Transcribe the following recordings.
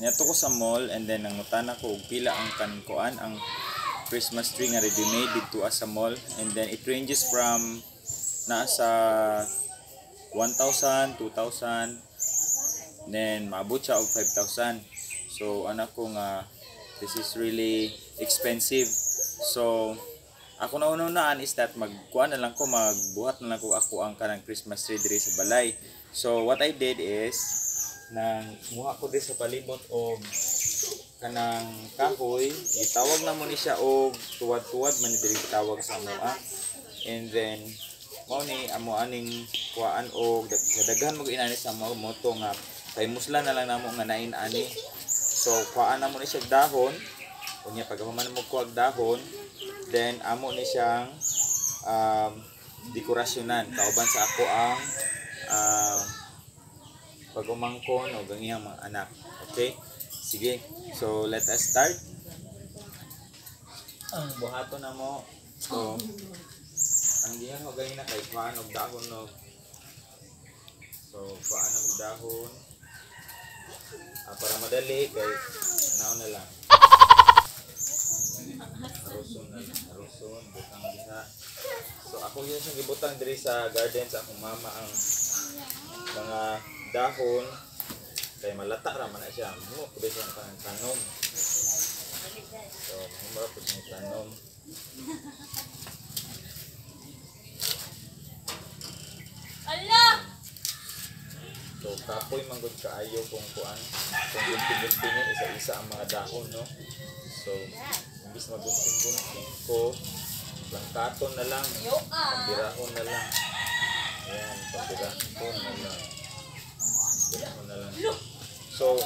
Niadto ko sa mall and then nangutan ako og pila ang kankuan ang Christmas tree nga ready-made dito sa mall, and then it ranges from nasa 1,000, 2,000, then maabot siya og 5,000. So anak ko nga this is really expensive. So ako na unaan is that magkuha na lang ko, magbuhat na lang ko ako ang kanang Christmas tree diri sa balay. So what I did is nang muha ko diri sa palibot og kanang kahoy, gitawag na mo ni siya og tuwad-tuwad man diri tawag sa amoa. And then mao ni amo aning kuan og daghan mo inani sa mga moto nga kay musla na lang namo nga nain ani. So kuan na mo ni siya dahon, unya paghuman mo kuag dahon, then amo ni siyang dekorasyonan kauban sa ako ang pagumangkon o gangiyang mga anak. Okay? Sige. So, let us start. Ang buhato na mo. So, ang diyan mo ganina kay kuhaan og dahon no. So, kuhaan og dahon. Para madali kay naon na lang. Aruson na lang. Aruson. Butang diha. So, ako yun siyang gibutang diri sa garden sa akong mama ang mga dahon. Kaya malata raman na siya. Mo pwede siyang tanom. So, mo pwede siyang tanom. Allah! So, kapoy manggod kaayo kung kuan. Kung gunting-guntingin isa-isa ang mga dahon, no? So, imbis magunting-gunting ko, langkaton na lang. Pambirahon na lang. Ayan, pambirahon na lang. Pambirahon na lang. So,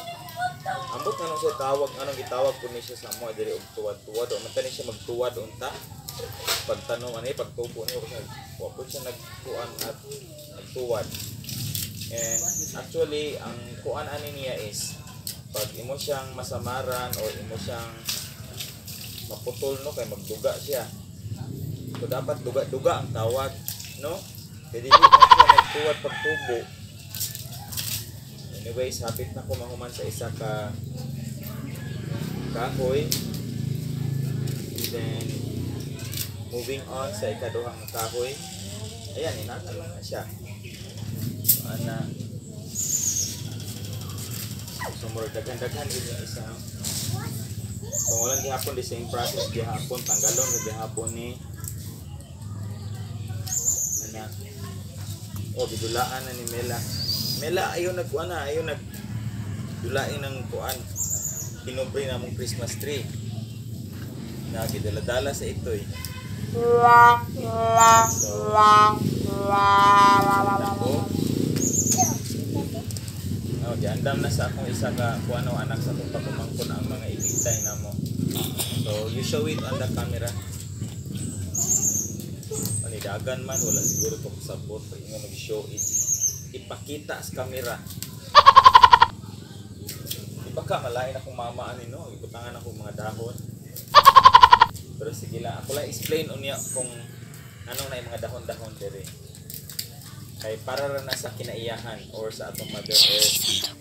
ambot na lang siya tawag, anong gitawag ko niya sa mo, diri og tuwad-tuwad, o mata siya magtuwad unta, pagtanong, pagtubo niya, wapod siya nagkuan at nagtuwad. And actually, ang kuan ani niya is, pag imo siyang masamaran, o imo siyang maputol, no, kay magduga siya. So, dapat duga-duga ang tawag, no? Kaya dili na siya nagtuwad pagtubo. Anyways, hapit na ko mahuman sa isa ka kahoy. And then moving on sa ikaduhang kahoy. Ayan, inakal lang na siya. So, ana. So, murag daghan-daghan din yung isa. So, walang gihapon the same process gihapon. Tanggalon na gihapon ni ana. O, bidulaan na ni Mela. Mela, ayaw nagkuhan na, ayaw nagdulain ng kuan. Pinobre na mong Christmas tree. Nagidala-dala sa ito eh. So, ako. Diandam na sa akong isa ka kuan o anak sa akong pagumangkon ang mga ibitay na mo. So, you show it on the camera. Panidagan man, wala siguro ito kasabot. Pag nga mag-show it. Ipakita sa kamera. Di ba ka malain akong mama ani no? Ibutangan akong mga dahon. Pero sige lang, ako lang explain unya kung anong na yung mga dahon-dahon dere. Kay para ra na sa kinaiyahan or sa atong Mother Earth.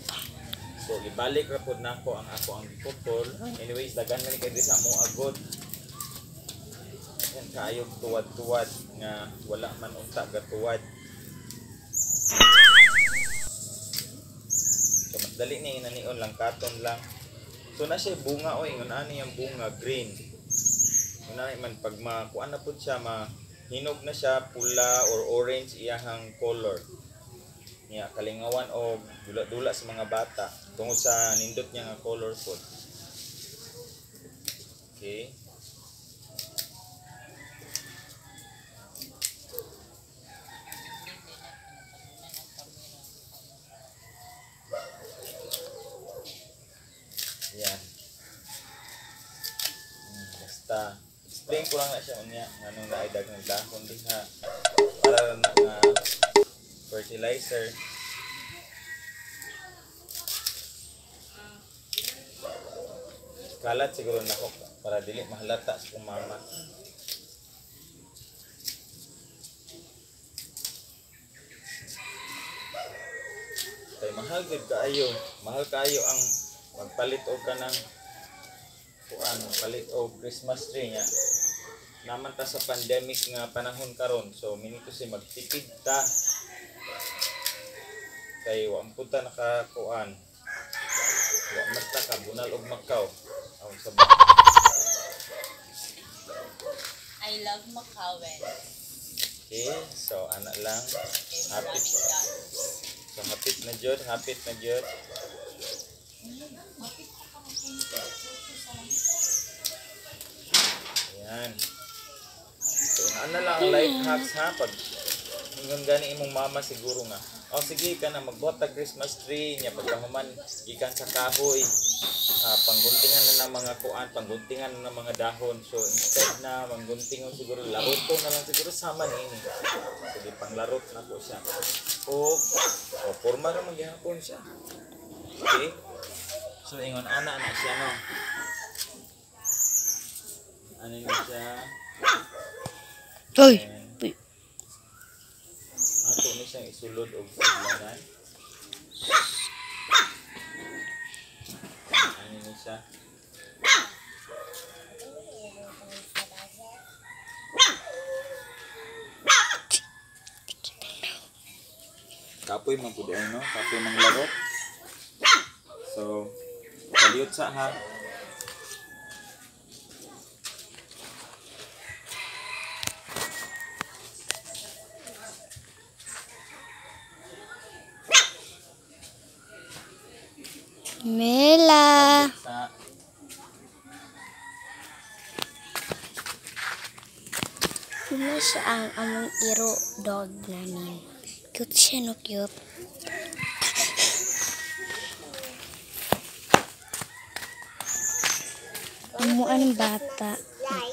So ibalik ra pud nako ang ako ang putol. Anyways, dagan man kay sa amo agod. Yan kaayog tuwad-tuwad nga wala man unta gatuwad. So, mas dali niya inanion lang, katon lang. So, na siya bunga, o ingon ani yung bunga, green. Unay man, pag makuan na po siya, mahinog na siya, pula or orange, iyahang color. Niya, kalingawan o dula-dula sa mga bata. Tungod sa nindot niya nga color po. Okay. Yan. Basta explain ko lang na siya unya nganong naaidag ng dahon diha para na nga fertilizer. Kalat siguro nako para dili mahalata sa kong mama. Kay mahal gud kaayo ang magpalit og kanang kuan, palit og Christmas tree nya. Naman ta sa pandemic nga panahon karon, so minito si magtipid ta. Kay wa pud ta nakakuan. Wa man ta kabunal og Macau. Aw sa I love Macawen. Okay, so ana lang. Hapit. So hapit na jud, hapit na jud. Ayan. So ana lang ang life hacks ha pag hanggang gani imong mama siguro nga. O sige ka na magbuhat tag Christmas tree nya pagkahuman gikan sa kahoy. Pangguntingan na ng mga kuan, pangguntingan na ng mga dahon. So instead na mangguntingon siguro larot ko na lang siguro sama niini. Sige panglarot na ko siya. O forma ra man gihapon siya. Okay? So ingon ana siya no. Ano na siya? Hoy. Ato ni siyang isulod og sulanan. Ano ni siya? Kapoy man pud no, kapoy mang larot. So, kaliyot sa ha. Mela. Sa Ano siya ang among iro dog namin. Cute siya, no? Cute. Amo anong bata.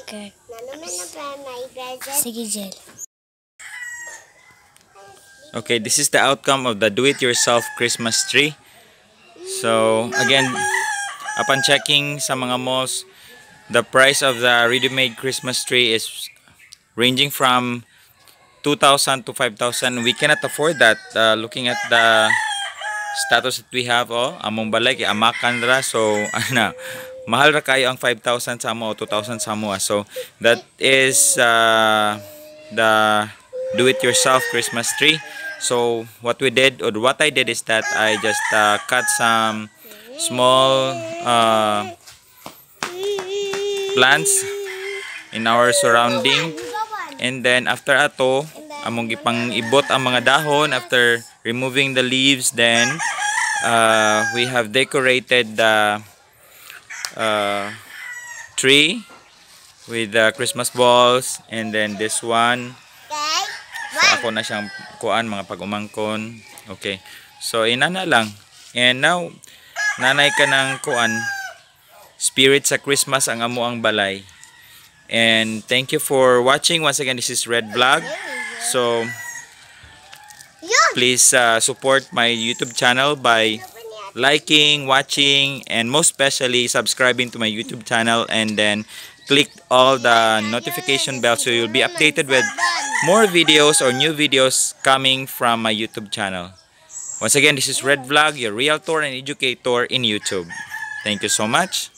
Okay. Sige, Jel. Okay, this is the outcome of the do-it-yourself Christmas tree. So, again, upon checking sa mga malls, the price of the ready-made Christmas tree is ranging from 2,000 to 5,000. We cannot afford that looking at the status that we have. Among balay, kay amakan ra. So, mahal ra kayo ang 5,000 sa amo o 2,000 sa amo. So, that is the do-it-yourself Christmas tree. So what we did, or what I did, is that I just cut some small plants in our surrounding, and then after ato among gipang ibot ang mga dahon. After removing the leaves, then we have decorated the tree with the Christmas balls, and then this one. So ako na siyang kuan, mga pag-umangkon. Okay. So inana lang. And now nanay ka ng kuan, spirit sa Christmas ang amo ang balay. And thank you for watching. Once again, this is Red Vlog. So please support my YouTube channel by liking, watching, and most especially subscribing to my YouTube channel, and then click all the notification bell so you'll be updated with more videos or new videos coming from my YouTube channel. Once again, this is Red Vlog, your realtor and educator in YouTube. Thank you so much.